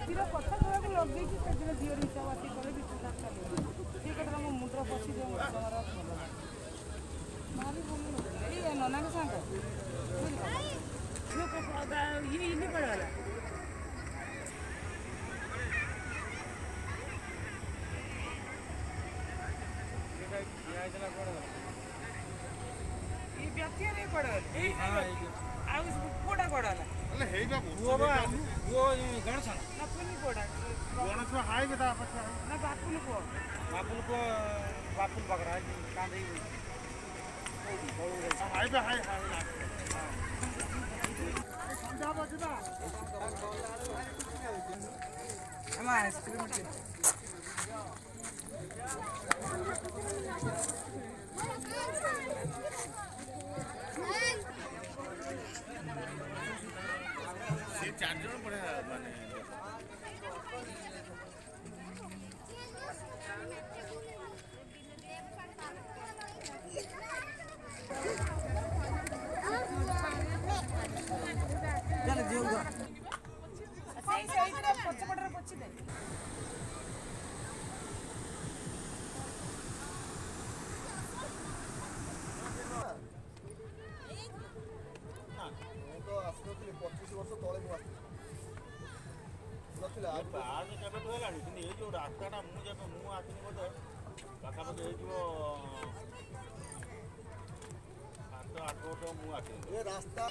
ସ୍ଥିର କଥା କହିବାକୁ ଲଗେଇକି ସେଦିନ ଝିଅ ହିସାବ ଆସି କଲେ ବିଶ୍ୱନାଥ ଚାଲିବ ସେ କଥାଟା ମୋ ମୁଣ୍ଡରେ ପଶିଯାଏ ମୋ ଜମାର ଭଲ ଭାରି ଭଲ ଏଇ ନନାଙ୍କ ସାଙ୍ଗ ଇଏ ଇନି ପଳେଇଗଲା ये व्यक्ति नहीं पड़ा है आउ कोड़ा कोड़ा ला अरे हे बा वो गणेश ना पुनी कोड़ा गणेश हाय के ता पछ ना बापुल को बापुल बकरा जी कांदे हाय बे हाय संध्या बजदा हम आइसक्रीम के से चार जन पड़े माने चल जीऊगा सही सही तरह पछपड़रे पछि दे तो आसनଥିଲି 25 वर्ष तळे मु नथिला आज केबे तो हेलानी कि ए जो रास्ताटा मु जेबे मु आथिनी बोधे पाखा पाखे हेजिबो 7-8 वर्ष मु आथिनी ए रास्ता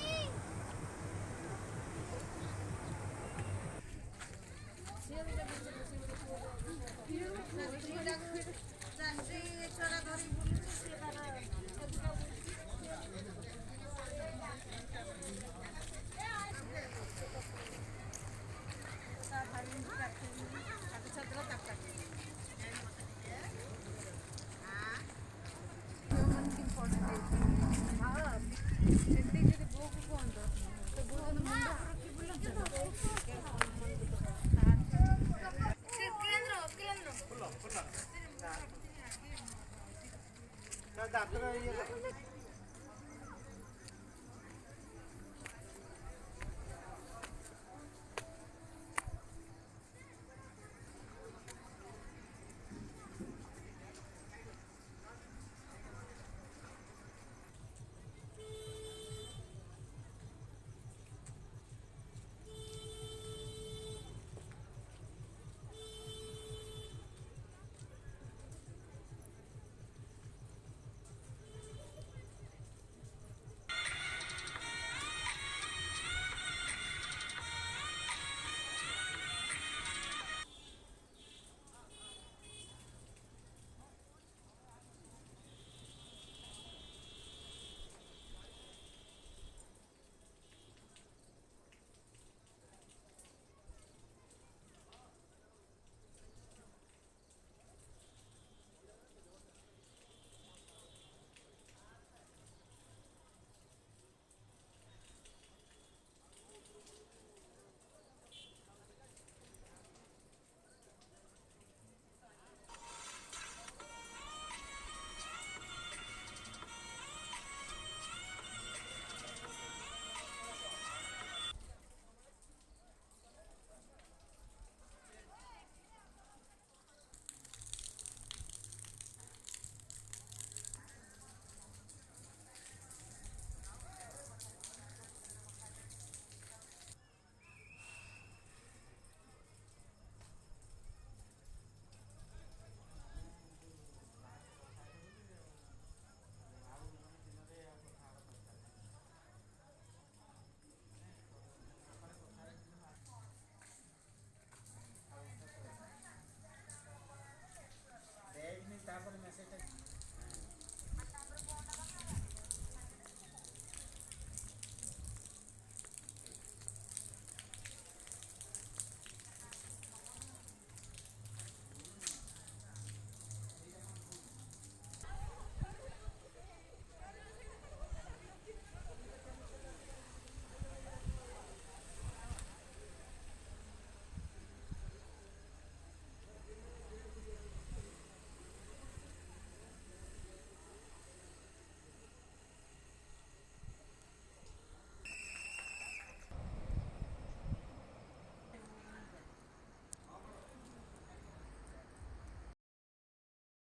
दातरा ये